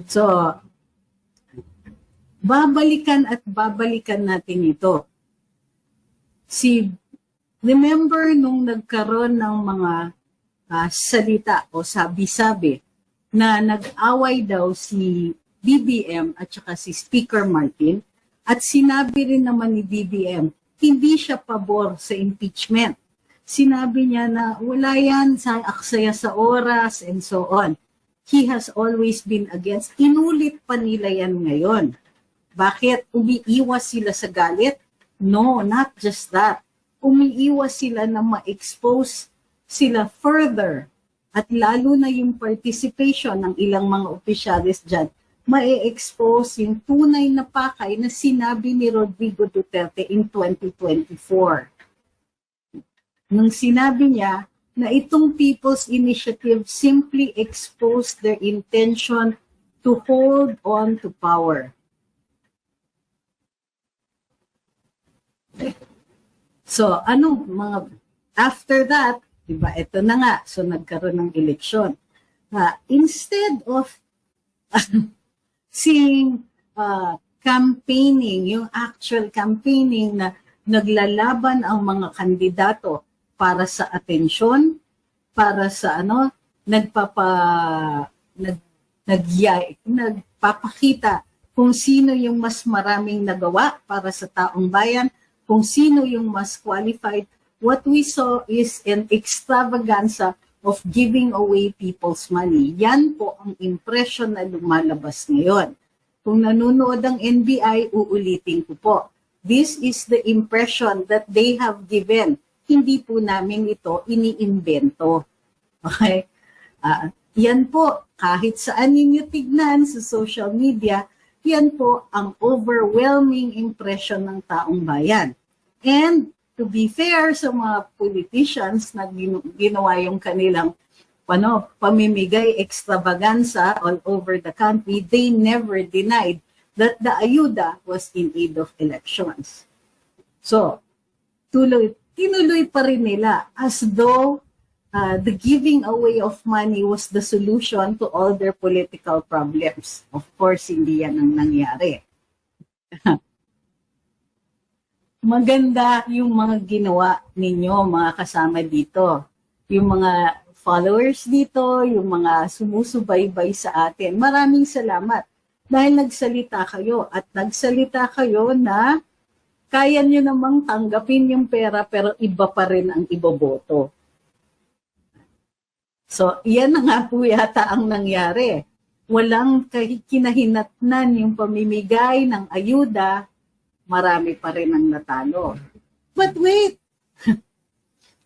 So, babalikan at babalikan natin ito. Remember nung nagkaroon ng mga salita o sabi-sabi na nag-away daw si BBM at saka si Speaker Martin, at sinabi rin naman ni BBM, hindi siya pabor sa impeachment. Sinabi niya na wala yan, aksaya sa oras and so on. He has always been against. Inulit pa nila yan ngayon. Bakit? Umiiwas sila sa galit? No, not just that. Umiiwas sila na ma-expose sila further. At lalo na yung participation ng ilang mga opisyalis dyan, ma-expose yung tunay na pakay na sinabi ni Rodrigo Duterte in 2024. Nung sinabi niya na itong People's Initiative simply exposed their intention to hold on to power. So, after that, diba, ito na nga, so nagkaroon ng eleksyon. Instead of seeing campaigning, yung actual campaigning na naglalaban ang mga kandidato para sa atensyon, para sa nagpapakita kung sino yung mas maraming nagawa para sa taong bayan, kung sino yung mas qualified. What we saw is an extravaganza of giving away people's money. Yan po ang impression na lumalabas ngayon. Kung nanonood ang NBI, uulitin ko po. This is the impression that they have given. Hindi po namin ito iniimbento. Okay? Yan po, kahit saan ninyo tignan sa social media, yan po ang overwhelming impression ng taong bayan. And to be fair sa mga politicians na ginawa yung kanilang pamimigay extravaganza all over the country, they never denied that the ayuda was in aid of elections. So, tinuloy pa rin nila as though the giving away of money was the solution to all their political problems. Of course, hindi yan ang nangyari. Maganda yung mga ginawa ninyo, mga kasama dito. Yung mga followers dito, yung mga sumusubaybay sa atin. Maraming salamat dahil nagsalita kayo at nagsalita kayo na kaya nyo namang tanggapin yung pera pero iba pa rin ang iboboto. So, iyan na nga po yata ang nangyari. Walang kinahinatnan yung pamimigay ng ayuda, marami pa rin ang natalo. But wait!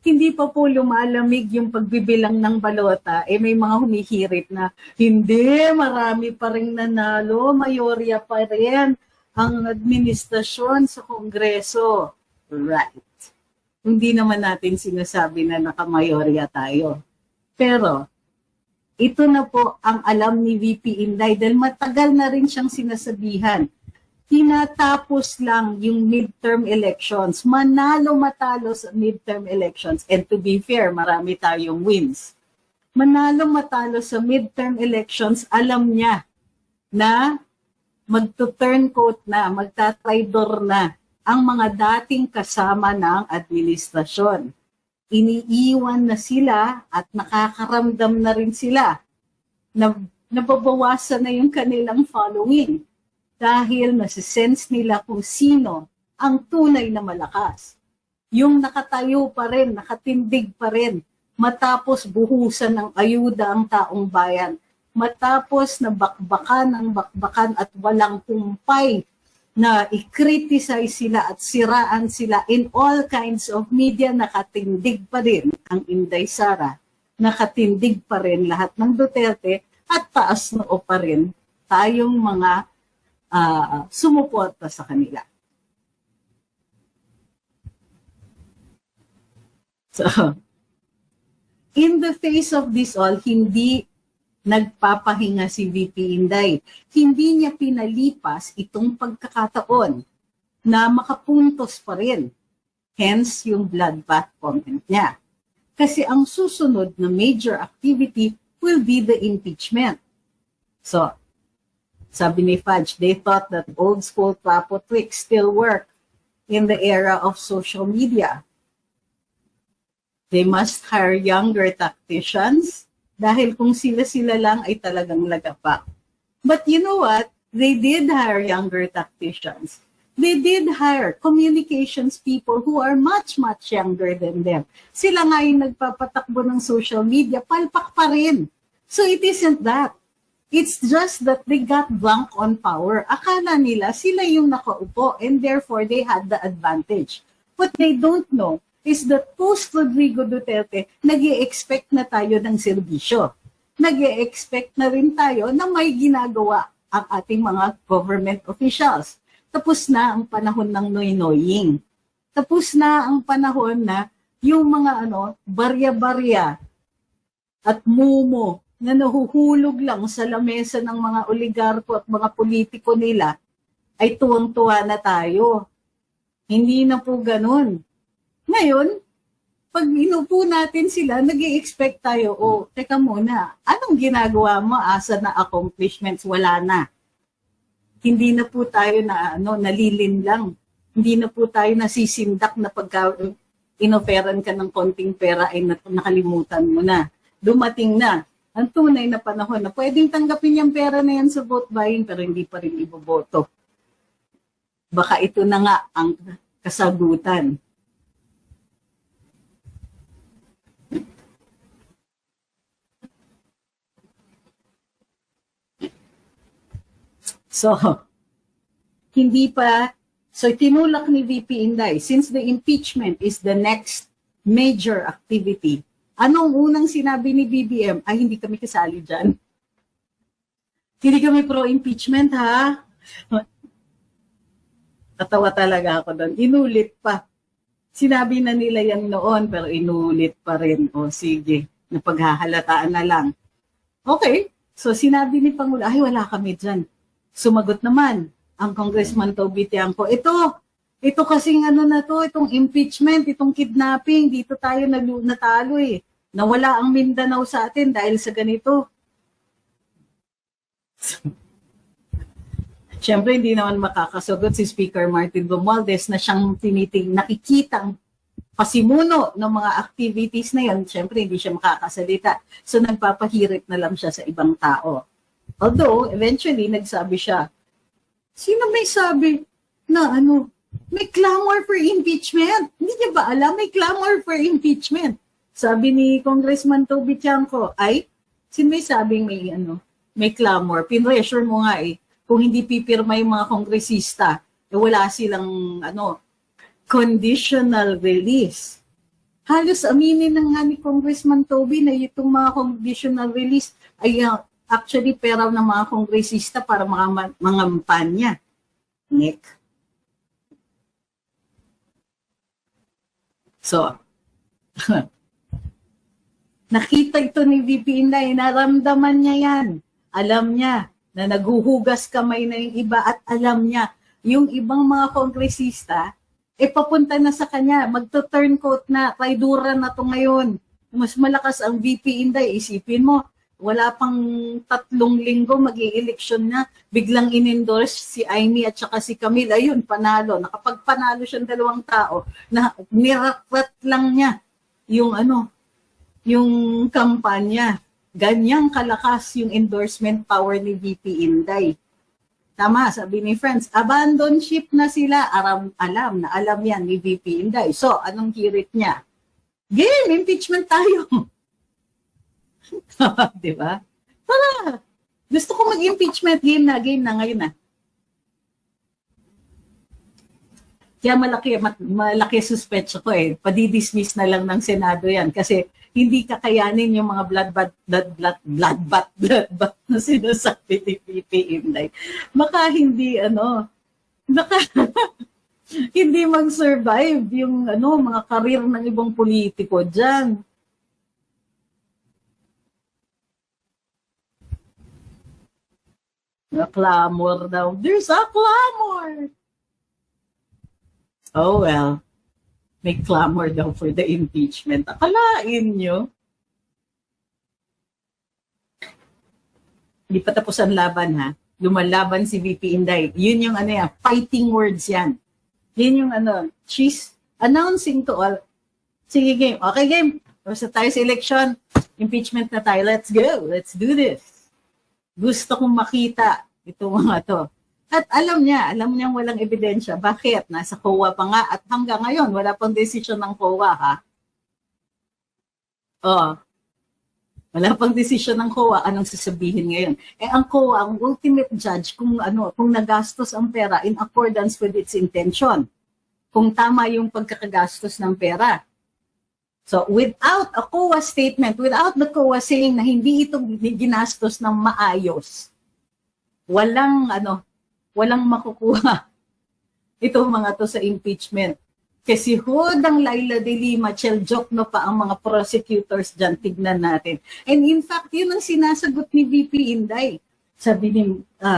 Hindi pa po lumalamig yung pagbibilang ng balota, may mga humihirit na, hindi, marami pa rin nanalo, mayorya pa rin ang administrasyon sa Kongreso. Right. Hindi naman natin sinasabi na nakamayorya tayo. Pero, ito na po ang alam ni VP Inday dahil matagal na rin siyang sinasabihan. Tinatapos lang yung midterm elections. Manalo-matalo sa midterm elections. And to be fair, marami tayong wins. Manalo-matalo sa midterm elections, alam niya na magto-turncoat na, magtatraidor na ang mga dating kasama ng administrasyon. Iniiwan na sila at nakakaramdam na rin sila na nababawasan na yung kanilang following dahil nasisense nila kung sino ang tunay na malakas. Yung nakatayo pa rin, nakatindig pa rin, matapos buhusan ng ayuda ang taong bayan, matapos na bakbakan at walang kumpay na i-criticize sila at siraan sila in all kinds of media, nakatindig pa rin ang Inday Sara, nakatindig pa rin lahat ng Duterte at taas noo pa rin tayong mga sumuporta sa kanila. So, in the face of this all, hindi nagpapahinga si VP Inday. Hindi niya pinalipas itong pagkakataon na makapuntos pa rin. Hence, yung bloodbath comment niya. Kasi ang susunod na major activity will be the impeachment. So, Sabi ni Fudge, they thought that old school plapo tricks still work in the era of social media. They must hire younger tacticians dahil kung sila-sila lang ay talagang lagapak. But you know what? They did hire younger tacticians. They did hire communications people who are much, much younger than them. Sila nga yung nagpapatakbo ng social media, palpak pa rin. So it isn't that. It's just that they got drunk on power. Akala nila sila yung nakaupo and therefore they had the advantage. What they don't know is that post-Rodrigo Duterte, nag-i-expect na tayo ng serbisyo. Nag-i-expect na rin tayo na may ginagawa ang ating mga government officials. Tapos na ang panahon ng noy-noying. Tapos na ang panahon na yung mga barya-barya at mumo na nahuhulog lang sa lamesa ng mga oligarko at mga politiko nila ay tuwang-tuwa na tayo. Hindi na po ganun. Ngayon, pag inupo natin sila, nag-i-expect tayo, teka muna, anong ginagawa mo? Asa na accomplishments? Wala na. Hindi na po tayo na nalilin lang. Hindi na po tayo nasisindak na pagka inoferan ka ng konting pera ay nakalimutan mo na. Dumating na ang tunay na panahon na pwedeng tanggapin yung pera na yan sa vote buying pero hindi pa rin iboboto. Baka ito na nga ang kasagutan. So, tinulak ni VP Inday, since the impeachment is the next major activity, anong unang sinabi ni BBM? Ay, hindi kami kasali dyan. Hindi kami pro-impeachment, ha? Natawa talaga ako doon. Inulit pa. Sinabi na nila yan noon, pero inulit pa rin. O sige, napaghahalataan na lang. Okay, so sinabi ni Pangulo, ay wala kami dyan. Sumagot naman ang Congressman Toby Tiangco, ito kasing itong impeachment, itong kidnapping, dito tayo natalo eh. Nawala ang Mindanao sa atin dahil sa ganito. Siyempre, hindi naman makakasagot si Speaker Martin Romualdez na siyang nakikitang pasimuno ng mga activities na yan. Siyempre, hindi siya makakasalita. So, nagpapahirit na lang siya sa ibang tao. Although, eventually, nagsabi siya, sino may sabi na may clamor for impeachment? Hindi niya ba alam? May clamor for impeachment. Sabi ni Congressman Toby Tiangco, sino may sabing may clamor? Pinressure mo nga kung hindi pipirma yung mga kongresista, wala silang conditional release. Halos aminin na nga ni Congressman Toby na itong mga conditional release ay actually pera ng mga kongresista para mga kampanya. Nick. So, nakita ito ni VP Inday, naramdaman niya yan. Alam niya na naghuhugas kamay na yung iba at alam niya yung ibang mga kongresista, papunta na sa kanya, magto-turncoat na, traidura na to ngayon. Mas malakas ang VP Inday, isipin mo, wala pang 3 linggo mag-i-eleksyon na, biglang in-endorse si Amy at saka si Camille. Ayun, panalo. Nakapagpanalo siyang 2 tao na nirakrat lang niya yung kampanya. Ganyang kalakas yung endorsement power ni VP Inday. Tama, sabi ni Friends, abandon ship na sila. Alam yan ni VP Inday. So, anong hirit niya? Game, impeachment tayo. Diba? Tara! Gusto ko mag-impeachment, game na ngayon na. Kaya malaki suspetso ko Padidismiss na lang ng Senado yan kasi hindi kakayanin yung mga bloodbath na sinasabi ni VP Inday. Baka hindi hindi mag-survive yung mga karir ng ibang politiko dyan. The clamor daw. There's a clamor! Oh well. May clamor daw for the impeachment. Akalain nyo. Hindi pa tapos ang laban ha. lumalaban si VP Inday. Yun yung ano yan, fighting words yan. Yun yung ano, she's announcing to all, sige game, okay game, basta tayo sa election, impeachment na tayo, let's go, let's do this. Gusto kong makita itong mga to. At alam niyang walang ebidensya. Bakit? Nasa COA pa nga at hanggang ngayon, wala pang desisyon ng COA, ha? Oh, wala pang desisyon ng COA, anong sasabihin ngayon? Ang COA, ang ultimate judge kung nagastos ang pera in accordance with its intention. Kung tama yung pagkakagastos ng pera. So, without a COA statement, without the COA saying na hindi ito ginastos ng maayos, walang makukuha itong mga to sa impeachment. Kasi hodang Laila de Lima, Cheljokno pa ang mga prosecutors dyan, tignan natin. And in fact, yun ang sinasagot ni VP Inday. Sabi ni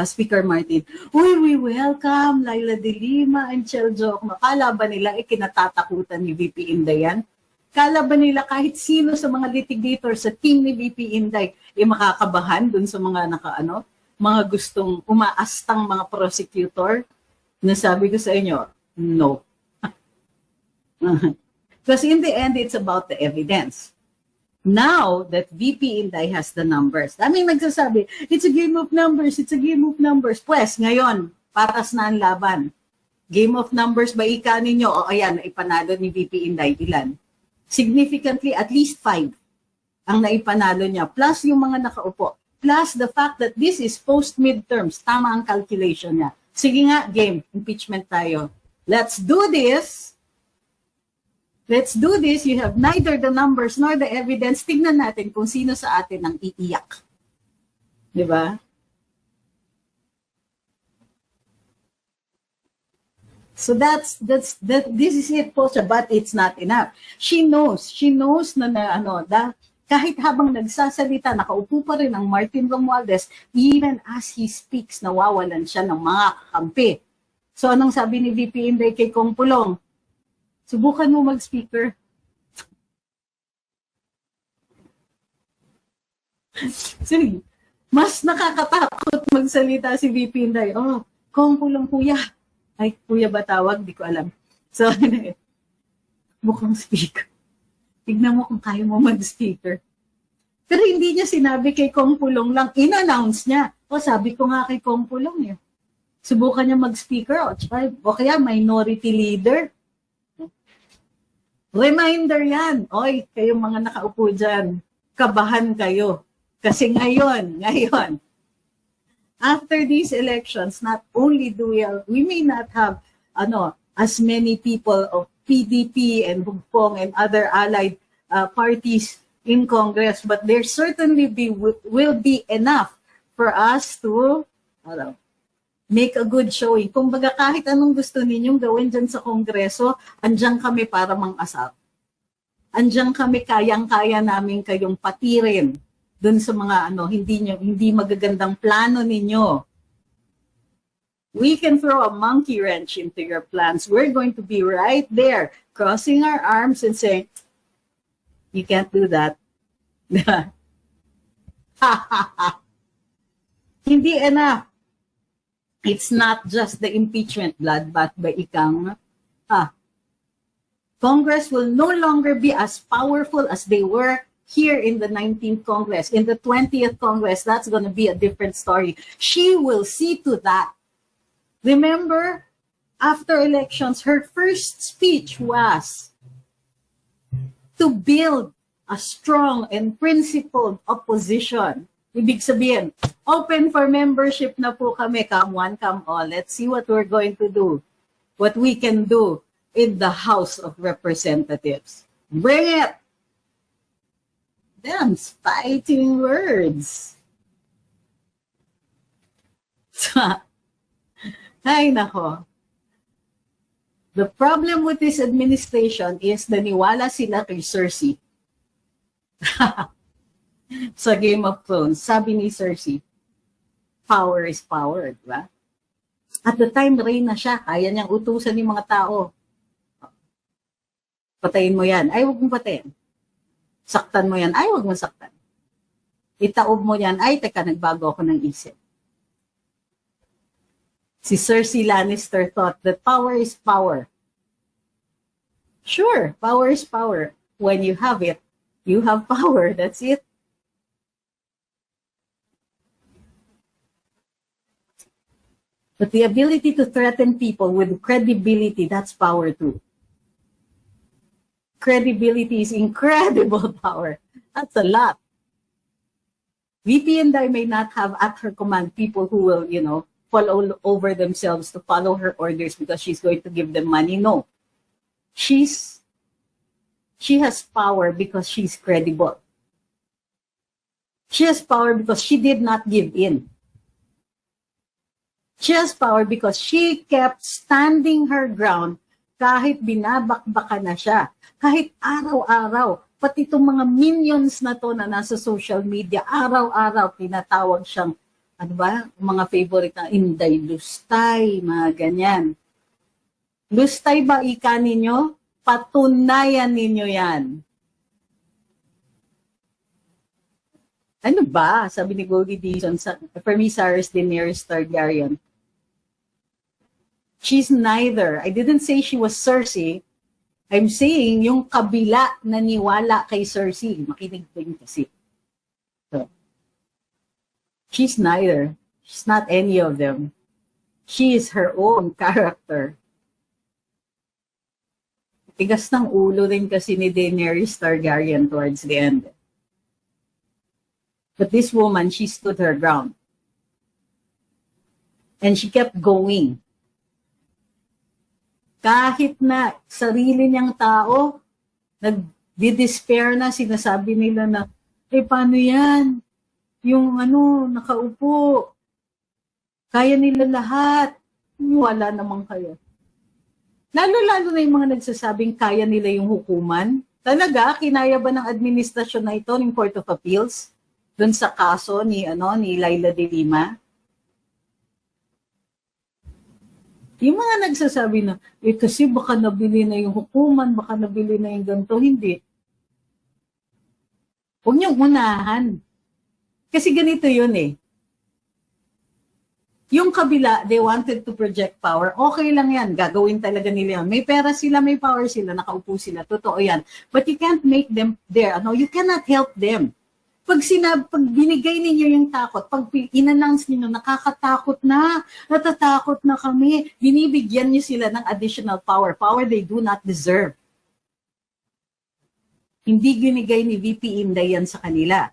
Speaker Martin, uy, we welcome Laila de Lima and Cheljokno. Kala ba nila kinatatakutan ni VP Inday yan? Kala ba nila kahit sino sa mga litigators sa team ni VP Inday makakabahan dun sa mga mga gustong umaastang mga prosecutor? Nasabi ko sa inyo, no. Because in the end, it's about the evidence. Now that VP Inday has the numbers, daming nagsasabi, it's a game of numbers, it's a game of numbers. Pues, ngayon, patas na ang laban. Game of numbers ba ika ninyo? O ayan, naipanalo ni VP Inday, ilan? Significantly, at least 5 ang naipanalo niya. Plus yung mga nakaupo. Plus the fact that this is post-midterms. Tama ang calculation niya. Sige nga, game. Impeachment tayo. Let's do this. Let's do this. You have neither the numbers nor the evidence. Tignan natin kung sino sa atin ang iiyak. Diba? So this is it po siya, but it's not enough. She knows na kahit habang nagsasalita, nakaupo pa rin ang Martin Romualdez, even as he speaks, nawawalan siya ng mga kakampi. So anong sabi ni VP Inday kay Kong Pulong? Subukan mo mag-speaker. Sige, mas nakakatakot magsalita si VP Inday. Oh, Kong Pulong, kuya. Ay, kuya ba tawag? Di ko alam. So, mukhang speaker. Tignan mo kung kaya mo mag-speaker. Pero hindi niya sinabi kay Kong Pulong lang. In-announce niya. O, sabi ko nga kay Kong Pulong eh. Subukan niya mag-speaker. O kaya minority leader. Reminder yan. Oy, kayong mga nakaupo dyan. Kabahan kayo. Kasi ngayon, after these elections, not only do we may not have as many people of PDP and Hugpong and other allied parties in Congress, but there certainly will be enough for us to make a good showing. Kumbaga kahit anong gusto ninyong gawin dyan sa Kongreso, andyan kami para mang-asap. Andyan kami, kayang-kaya namin kayong patirin dun sa mga hindi magagandang plano ninyo. We can throw a monkey wrench into your plans. We're going to be right there, crossing our arms and saying, you can't do that. Hindi enough. It's not just the impeachment bloodbath by ikang. Congress will no longer be as powerful as they were here in the 19th Congress. In the 20th Congress, that's going to be a different story. She will see to that. Remember, after elections, her first speech was to build a strong and principled opposition. Ibig sabihin, open for membership na po kami, come one, come all. Let's see what we're going to do, what we can do in the House of Representatives. Bring it! Damn, fighting words. Ay, nako. The problem with this administration is naniwala sila kay Cersei. Sa Game of Thrones, sabi ni Cersei, power is power, di ba? At the time, reign na siya, kaya niyang utusan yung mga tao. Patayin mo yan. Ay, huwag mong patayin. Saktan mo yan. Ay, huwag mong saktan. Itaob mo yan. Ay, teka, nagbago ako ng isip. Si Cersei Lannister thought that power is power. Sure, power is power. When you have it, you have power. That's it. But the ability to threaten people with credibility, that's power too. Credibility is incredible power. That's a lot. VP Inday may not have at her command people who will, fall all over themselves to follow her orders because she's going to give them money. No. She has power because she's credible. She has power because she did not give in. She has power because she kept standing her ground kahit binabakbakan na siya. Kahit araw-araw, pati itong mga minions na to na nasa social media, araw-araw tinatawag siyang, mga favorite na Inday Lustay, mga ganyan. Lustay ba ika ninyo? Patunayan ninyo yan. Ano ba? Sabi ni Goldie Dizon, for me, Sarah's Daenerys Targaryen. She's neither. I didn't say she was Cersei. I'm saying yung kabila naniwala kay Cersei. Makinig po yun kasi. So, she's neither. She's not any of them. She is her own character. Tigas ng ulo rin kasi ni Daenerys Targaryen towards the end. But this woman, she stood her ground. And she kept going. Kahit na sarili niyang tao, nag-despair na, sinasabi nila na, paano yan? Yung nakaupo. Kaya nila lahat. Wala namang kaya. Lalo-lalo na yung mga nagsasabing kaya nila yung hukuman. Talaga, kinaya ba ng administrasyon na ito, ng Court of Appeals? Doon sa kaso ni Laila de Lima. Yung mga nagsasabi na, kasi baka nabili na yung hukuman, baka nabili na yung ganito, hindi. Huwag niyong unahan. Kasi ganito yun eh. Yung kabila, they wanted to project power. Okay lang yan, gagawin talaga nila yan. May pera sila, may power sila, nakaupo sila, totoo yan. But you can't make them there. You cannot help them. Pag binigay ninyo yung takot, pag in-announce ninyo, nakakatakot na, natatakot na kami, binibigyan niyo sila ng additional power. Power they do not deserve. Hindi ginigay ni VP Inday yan sa kanila.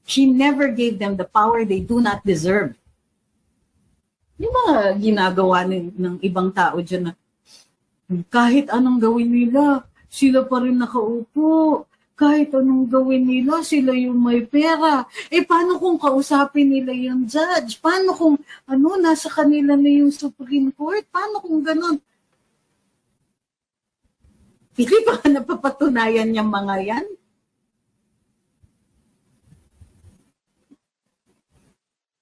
She never gave them the power they do not deserve. Yung mga ginagawa ng ibang tao dyan na, kahit anong gawin nila, sila pa rin nakaupo. Kahit anong gawin nila, sila yung may pera. Paano kung kausapin nila yung judge? Paano kung nasa kanila na yung Supreme Court? Paano kung ganun? Hindi ba napapatunayan niyang mga yan?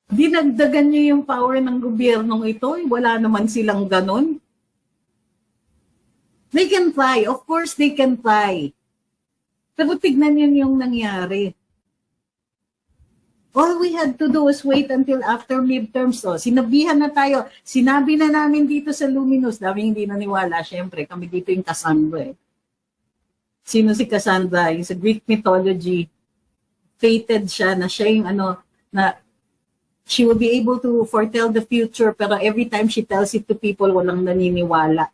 Dinagdagan niyo yung power ng gobyernong ito. Wala naman silang ganun. They can try. Of course, they can try. Pero tignan yun yung nangyari. All we had to do was wait until after midterms. Sinabihan na tayo. Sinabi na namin dito sa Luminous. Daming hindi naniwala. Siyempre, kami dito yung Cassandra. Sino si Cassandra? Yung sa Greek mythology, fated siya na siya yung na she will be able to foretell the future, pero every time she tells it to people, walang naniniwala.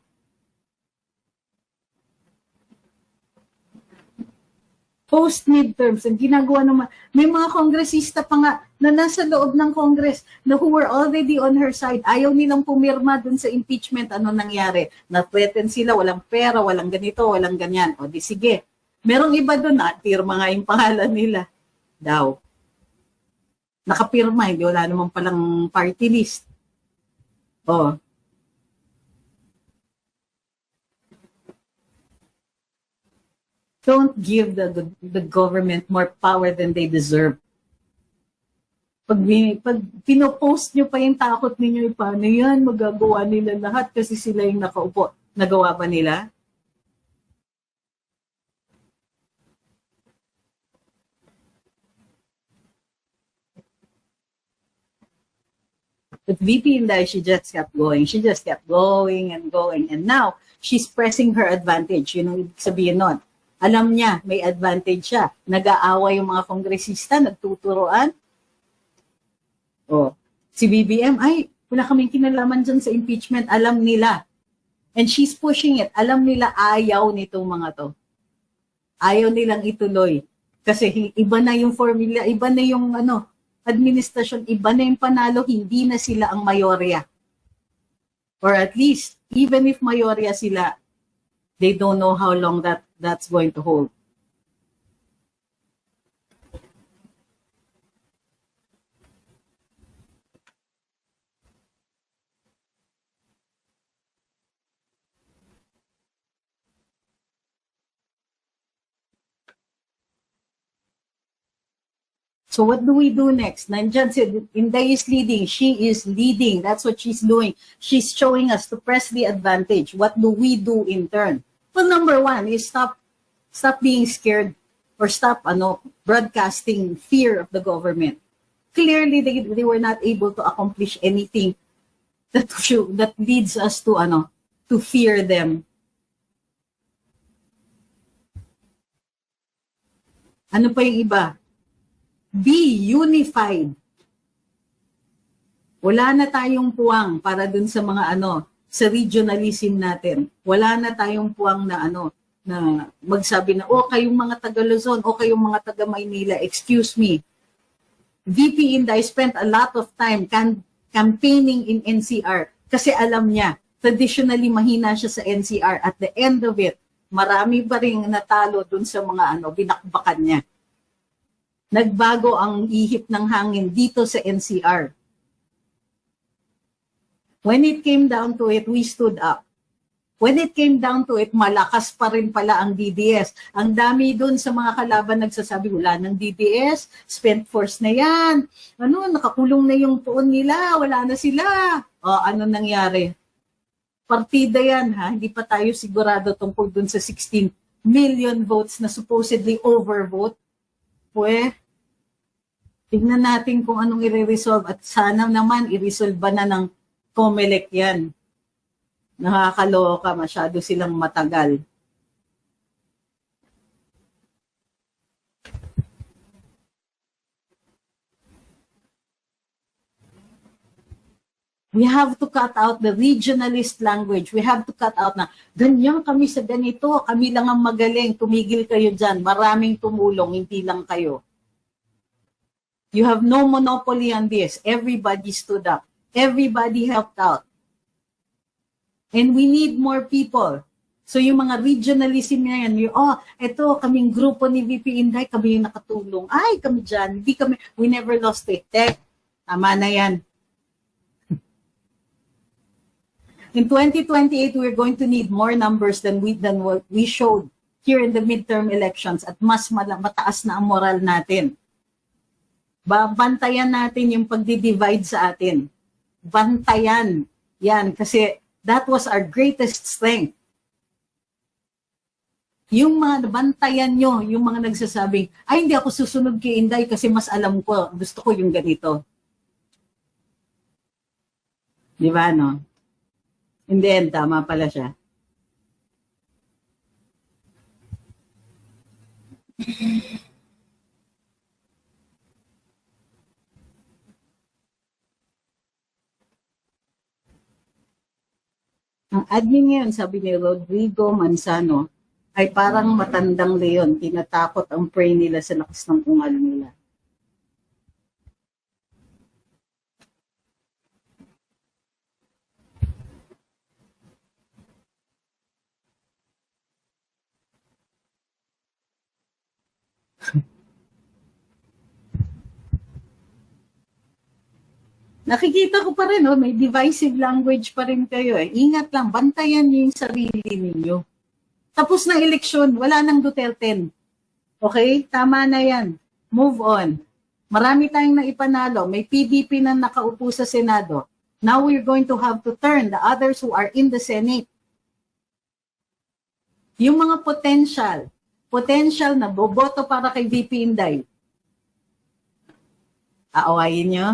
Post-midterms, ang ginagawa naman, may mga kongresista pa nga na nasa loob ng Congress na who were already on her side, ayaw nilang pumirma dun sa impeachment, ano nangyari? Na-threaten sila, walang pera, walang ganito, walang ganyan. O di sige, merong iba dun, pirma nga yung pangalan nila. Daw. Nakapirma, hindi wala naman palang party list. O, don't give the government more power than they deserve. Pag pinopost nyo pa yung takot ninyo, paano yan? Magagawa nila lahat kasi sila yung nakaupo. Nagawa ba nila? But VP Inday, she just kept going. She just kept going and going. And now, she's pressing her advantage. Yun ang ibig sabihin nun. Alam niya, may advantage siya. Nag-aaway yung mga kongresista, nagtuturoan. Oh, si BBM, ay, wala kaming kinalaman dyan sa impeachment. Alam nila. And she's pushing it. Alam nila ayaw nitong mga to. Ayaw nilang ituloy. Kasi iba na yung formula, iba na yung administrasyon, iba na yung panalo, hindi na sila ang mayorya. Or at least, even if mayorya sila, they don't know how long that's going to hold. So what do we do next? Nandiyan si Inday is leading. She is leading. That's what she's doing. She's showing us to press the advantage. What do we do in turn? Well, number one is stop being scared or stop broadcasting fear of the government. Clearly, they were not able to accomplish anything that leads us to fear them. Ano pa yung iba? Be unified. Wala na tayong puwang para dun sa mga sa regionalism natin. Wala na tayong puwang na na magsabi na, kayong mga taga Luzon, kayong mga taga Maynila, excuse me. VP Inday spent a lot of time campaigning in NCR kasi alam niya, traditionally mahina siya sa NCR. At the end of it, marami pa rin natalo dun sa mga binakbakan niya. Nagbago ang ihip ng hangin dito sa NCR. When it came down to it, we stood up. When it came down to it, malakas pa rin pala ang DDS. Ang dami dun sa mga kalaban nagsasabi, wala ng DDS, spent force na yan. Nakakulong na yung poon nila, wala na sila. Ano nangyari? Partida yan, ha? Hindi pa tayo sigurado tungkol dun sa 16 million votes na supposedly overvote. Tignan natin kung anong i-resolve at sana naman i-resolve na ng COMELEC yan. Nakakaloka, masyado silang matagal. We have to cut out the regionalist language. We have to cut out na, ganyan kami sa ganito, kami lang ang magaling, tumigil kayo dyan, maraming tumulong, hindi lang kayo. You have no monopoly on this. Everybody stood up. Everybody helped out. And we need more people. So yung mga regionalism na yan, ito, kaming grupo ni VP Inday, kami yung nakatulong. Ay, kami dyan, we never lost it. Tama na yan. In 2028, we're going to need more numbers than what we showed here in the midterm elections at mas mataas na ang moral natin. Bantayan natin yung pagdi-divide sa atin. Bantayan. Yan, kasi that was our greatest strength. Yung mga bantayan nyo, yung mga nagsasabing, ay hindi ako susunod kay Inday kasi mas alam ko, gusto ko yung ganito. Di ba, no? In the end, tama pala siya. Ang admin ngayon, sabi ni Rodrigo Manzano, ay parang matandang leon, tinatakot ang prey nila sa lakas ng ungal nila. Nakikita ko pa rin, may divisive language pa rin kayo. Ingat lang, bantayan niyo yung sarili ninyo. Tapos na eleksyon, wala nang Duterte. Okay? Tama na yan. Move on. Marami tayong naipanalo. May PDP na nakaupo sa Senado. Now we're going to have to turn the others who are in the Senate. Yung mga potential na boboto para kay VP Inday. Aawayin nyo?